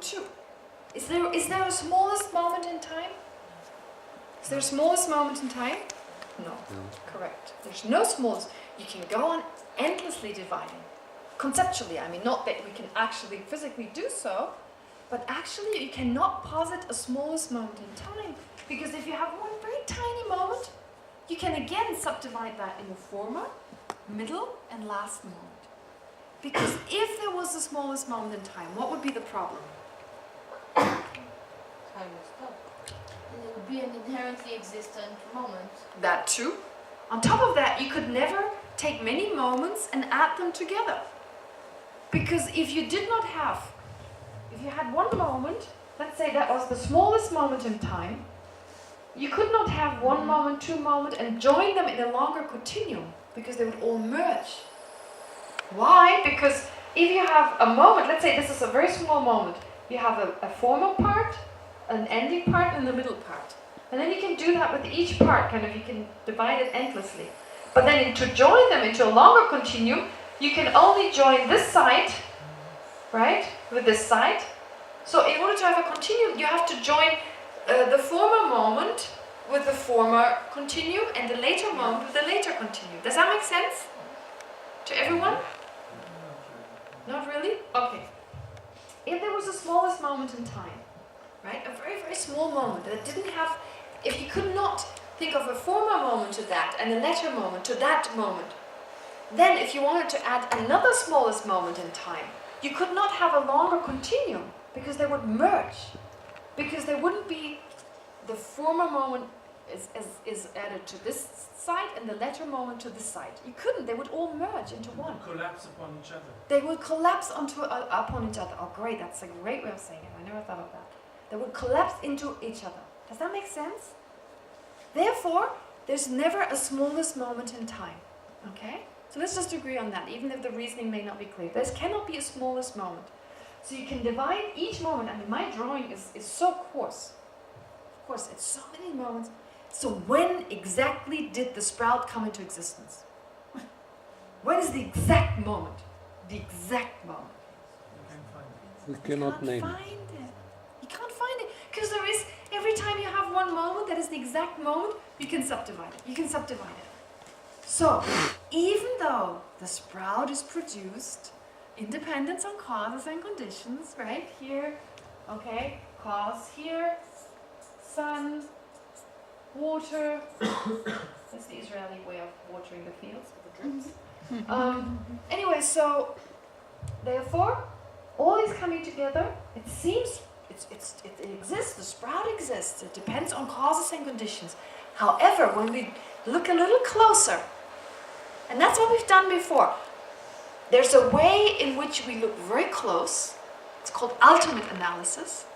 too. Is there a smallest moment in time? Is there a smallest moment in time? No. Correct. There's no smallest. You can go on endlessly dividing. Conceptually, I mean, not that we can actually physically do so, but actually you cannot posit a smallest moment in time. Because if you have one very tiny moment, you can again subdivide that into former, middle, and last moment. Because if there was the smallest moment in time, what would be the problem? Time will stop. And it would be an inherently existent moment. That too. On top of that, you could never take many moments and add them together. Because if you had one moment, let's say that was the smallest moment in time, you could not have one moment, two moments, and join them in a longer continuum, because they would all merge. Why? Because if you have a moment, let's say this is a very small moment, you have a formal part, an ending part, and the middle part. And then you can do that with each part, kind of, you can divide it endlessly. But then to join them into a longer continuum, you can only join this side, right, with this side. So in order to have a continuum, you have to join the former moment with the former continuum and the later moment with the later continuum. Does that make sense to everyone? Not really? Okay. If there was the smallest moment in time, right, a very, very small moment that didn't have, if you could not think of a former moment to that and a later moment to that moment, then if you wanted to add another smallest moment in time, you could not have a longer continuum because they would merge. Because there wouldn't be the former moment is added to this side and the latter moment to this side. You couldn't. They would all merge into one. Collapse upon each other. They would collapse upon each other. Oh, great. That's a great way of saying it. I never thought of that. They would collapse into each other. Does that make sense? Therefore, there's never a smallest moment in time. Okay? So let's just agree on that, even if the reasoning may not be clear. There cannot be a smallest moment. So you can divide each moment. I mean, my drawing is so coarse. Of course, it's so many moments. So when exactly did the sprout come into existence? When is the exact moment? The exact moment. We cannot name it. You can't find it. Because there is, every time you have one moment that is the exact moment, you can subdivide it. You can subdivide it. So, even though the sprout is produced in dependence on causes and conditions, right? Here, okay, cause here, sun, water. That's the Israeli way of watering the fields with the drips. Anyway, so therefore, all is coming together. It seems it exists. The sprout exists. It depends on causes and conditions. However, when we look a little closer, and that's what we've done before. There's a way in which we look very close. It's called ultimate analysis.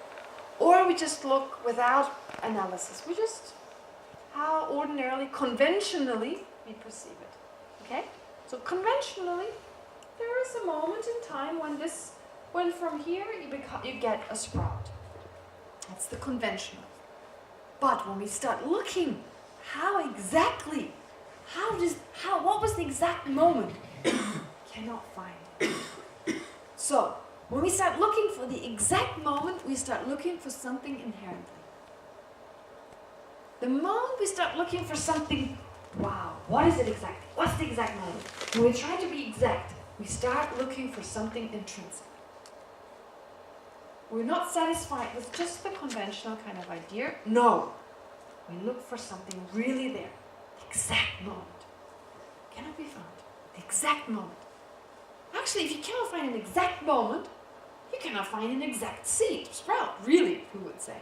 Or we just look without analysis. We just, how ordinarily, conventionally, we perceive it. Okay? So conventionally, there is a moment in time when from here you get a sprout. That's the conventional. But when we start looking, what was the exact moment? Cannot find it. So, when we start looking for the exact moment, we start looking for something inherently. The moment we start looking for something, wow, what is it exactly? What's the exact moment? When we try to be exact, we start looking for something intrinsic. We're not satisfied with just the conventional kind of idea. No. We look for something really there. The exact moment. Cannot be found. The exact moment. Actually, if you cannot find an exact moment, you cannot find an exact seed, sprout, really, who would say.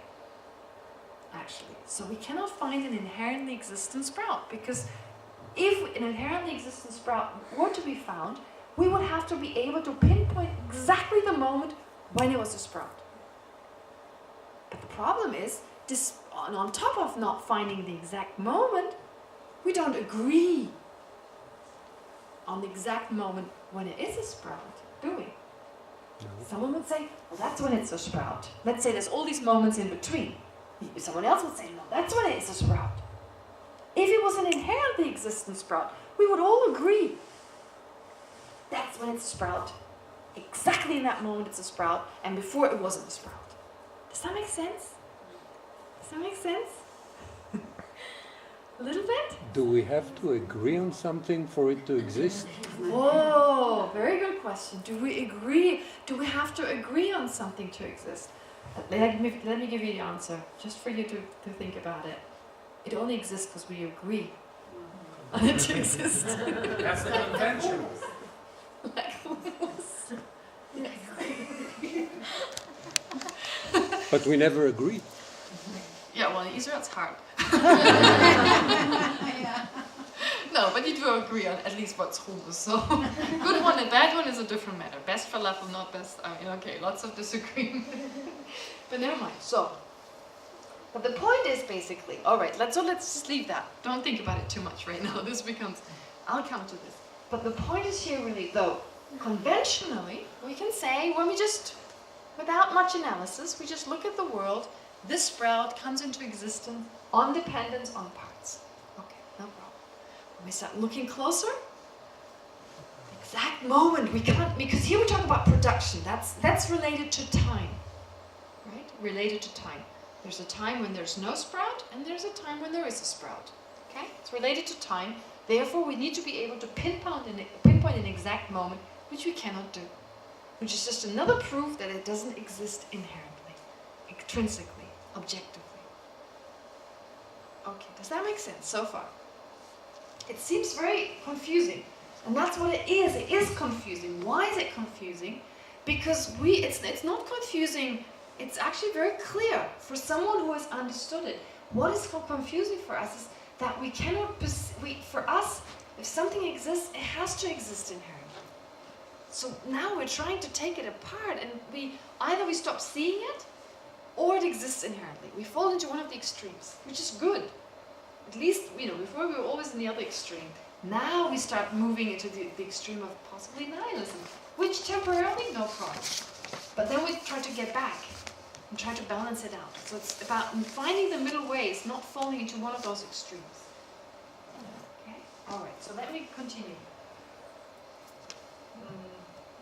Actually. So we cannot find an inherently existent sprout, because if an inherently existent sprout were to be found, we would have to be able to pinpoint exactly the moment when it was a sprout. But the problem is, on top of not finding the exact moment, we don't agree on the exact moment when it is a sprout, do we? No. Someone would say, well, that's when it's a sprout. Let's say there's all these moments in between. Someone else would say, no, that's when it's a sprout. If it was an inherently existent sprout, we would all agree that's when it's a sprout. exactly in that moment it's a sprout, and before it wasn't a sprout. Does that make sense? Does that make sense? A little bit? Do we have to agree on something for it to exist? Whoa, very good question. Do we agree? Do we have to agree on something to exist? Let me give you the answer, just for you to think about it. It only exists because we agree on it to exist. That's the convention. But we never agree. Yeah, well, in Israel it's hard. No, but you do agree on at least what's chumra. So, good one and bad one is a different matter. Best falafel, not best. I mean, okay, lots of disagreement. But never mind. So, but the point is basically, all right. Let's just leave that. Don't think about it too much right now. This becomes. I'll come to this. But the point is here really, though, conventionally, we can say when we just, without much analysis, we just look at the world. This sprout comes into existence on dependence on parts. Okay, no problem. When we start looking closer, the exact moment we can't, because here we talk about production. That's related to time, right? Related to time. There's a time when there's no sprout, and there's a time when there is a sprout. Okay, it's related to time. Therefore, we need to be able to pinpoint an exact moment, which we cannot do. Which is just another proof that it doesn't exist inherently, intrinsically, objectively. Okay, does that make sense so far? It seems very confusing, and that's what it is. It is confusing. Why is it confusing? Because it's not confusing. It's actually very clear for someone who has understood it. What is confusing for us is that we cannot. For us, if something exists, it has to exist inherently. So now we're trying to take it apart, and either we stop seeing it, or it exists inherently. We fall into one of the extremes, which is good. At least, before we were always in the other extreme. Now we start moving into the extreme of possibly nihilism, which temporarily, no problem. But then we try to get back and try to balance it out. So it's about finding the middle ways, not falling into one of those extremes. Okay? Alright, so let me continue.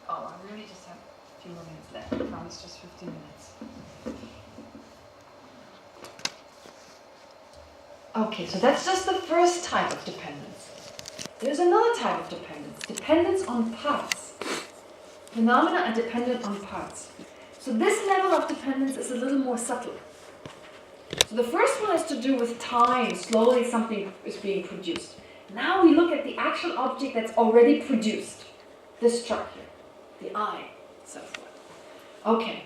I really just have a few more minutes left. I promise just 15 minutes. Okay, so that's just the first type of dependence. There's another type of dependence. Dependence on parts. Phenomena are dependent on parts. So this level of dependence is a little more subtle. So the first one has to do with time. Slowly something is being produced. Now we look at the actual object that's already produced. This structure, the eye, so forth. Okay.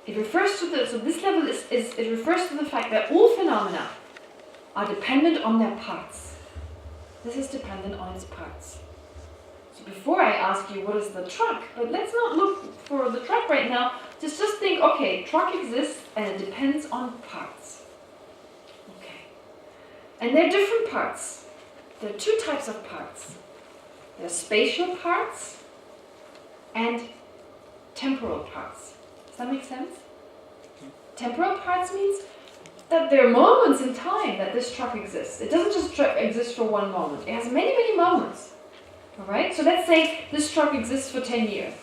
It refers to this level it refers to the fact that all phenomena are dependent on their parts. This is dependent on its parts. So before I ask you what is the truck, but let's not look for the truck right now. Just think, okay, truck exists and it depends on parts. Okay. And there are different parts. There are two types of parts. There are spatial parts and temporal parts. Does that make sense? Temporal parts means that there are moments in time that this truck exists. It doesn't just exist for one moment. It has many, many moments. Alright? So let's say this truck exists for 10 years.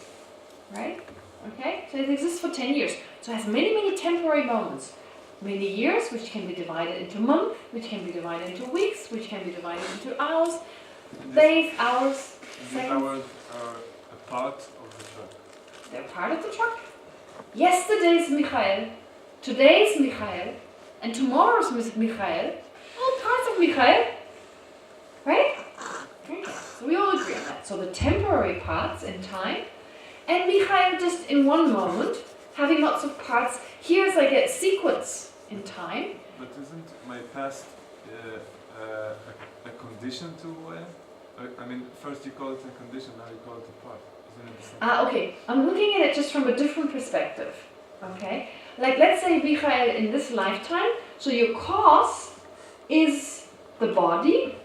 Right? Okay? So it exists for 10 years. So it has many, many temporary moments. Many years, which can be divided into months, which can be divided into weeks, which can be divided into hours, days, hours, These seconds. hours are a part of the truck. They're part of the truck. Yesterday's Michael, today's Michael, and tomorrow's Michael, all parts of Michael, right? Okay. So we all agree on that. So the temporary parts in time, and Michael just in one moment, having lots of parts. Here's like a sequence in time. But isn't my past a condition to... first you call it a condition, now you call it a part. Isn't it the same? Okay, I'm looking at it just from a different perspective. Okay, like let's say Michael in this lifetime, so your cause is the body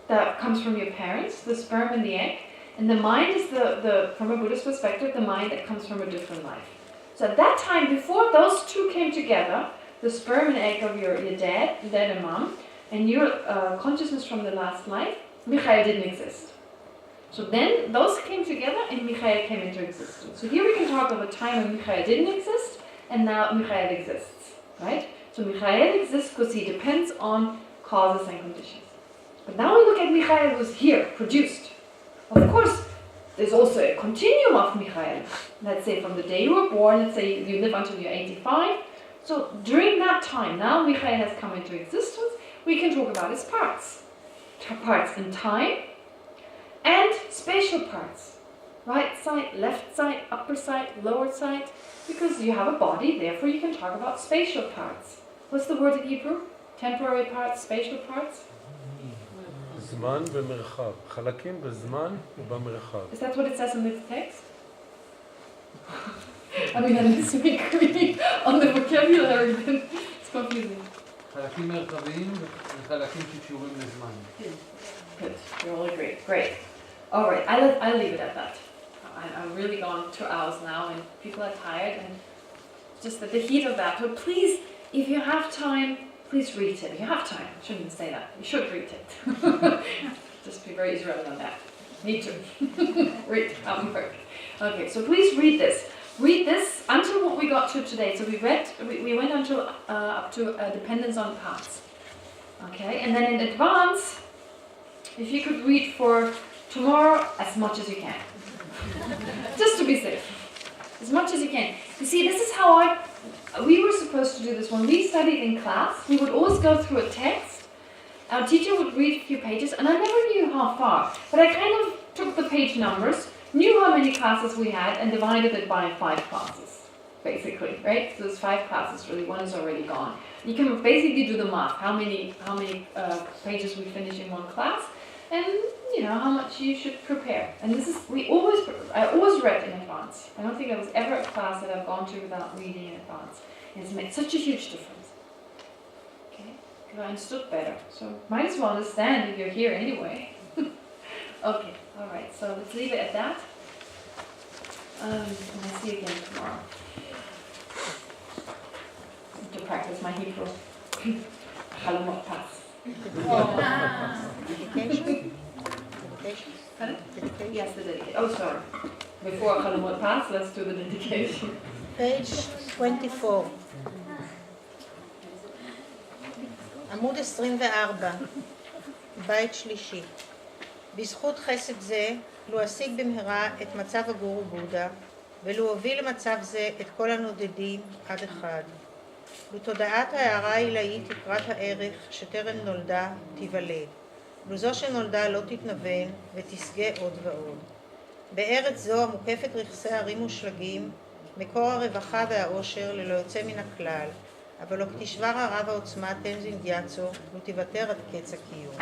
that comes from your parents, the sperm and the egg, and the mind is the from a Buddhist perspective, the mind that comes from a different life. So at that time, before those two came together, the sperm and egg of your dad and mom, and your consciousness from the last life, Michael didn't exist. So then those came together and Michael came into existence. So here we can talk of a time when Michael didn't exist and now Michael exists, right? So Michael exists because he depends on causes and conditions. But now we look at Michael who's here, produced. Of course, there's also a continuum of Michael. Let's say from the day you were born, let's say you live until you're 85. So during that time, now Michael has come into existence, we can talk about his parts. Parts in time and spatial parts. Right side, left side, upper side, lower side. Because you have a body, therefore you can talk about spatial parts. What's the word in Hebrew? Temporary parts, spatial parts? זמן ומרחב. חלקים בזמן ובמרחב. Is that what it says in the text? I mean, unless we agree on the vocabulary, then it's confusing. חלקים מרחביים וחלקים שקשורים לזמן. Good, you all agree. Great. All right, I'll leave it at that. I've really gone 2 hours now and people are tired and just at the heat of that. But please, if you have time, please read it. If you have time, I shouldn't say that. You should read it. Just be very Israeli on that. Me too. Read Hamburg. Okay, so please read this. Read this until what we got to today. So we went until up to dependence on parts. Okay, and then in advance, if you could read for tomorrow as much as you can. Just to be safe. As much as you can. You see, this is how we were supposed to do this. When we studied in class, we would always go through a text. Our teacher would read a few pages, and I never knew how far. But I kind of took the page numbers, knew how many classes we had, and divided it by 5 classes, basically, right? So there's 5 classes, really. 1 is already gone. You can basically do the math, how many pages we finish in 1 class, and you know how much you should prepare. And this is I always read in advance. I don't think there was ever a class that I've gone to without reading in advance. And it's made such a huge difference. Okay, because I understood better. So might as well understand if you're here anyway. Okay, all right. So let's leave it at that. And I'll see you again tomorrow. To practice my Hebrew. Halomot pass. Dedication? Dedication? Pardon? Dedication? Yes, the dedication. Oh, sorry. Before Halomot pass, let's do the dedication. Page 24. עמוד 24. בית שלישי. בזכות חסד זה, לו אשיג במהרה את מצב הגורו בודה, ולו הוביל למצב זה את כל הנודדים עד אחד. לו תודעת ההערה העילאית לקראת הערך שטרם נולדה תיוולד. לו זו שנולדה לא תתנוון ותסגה עוד ועוד. בארץ זו המוקפת רכסי הרים ושלגים, מקור הרווחה והאושר ללא יוצא מן הכלל, אבל לא תשבר הרב העוצמה תנזין דיאצו, לו תיוותר עד קץ הקיום.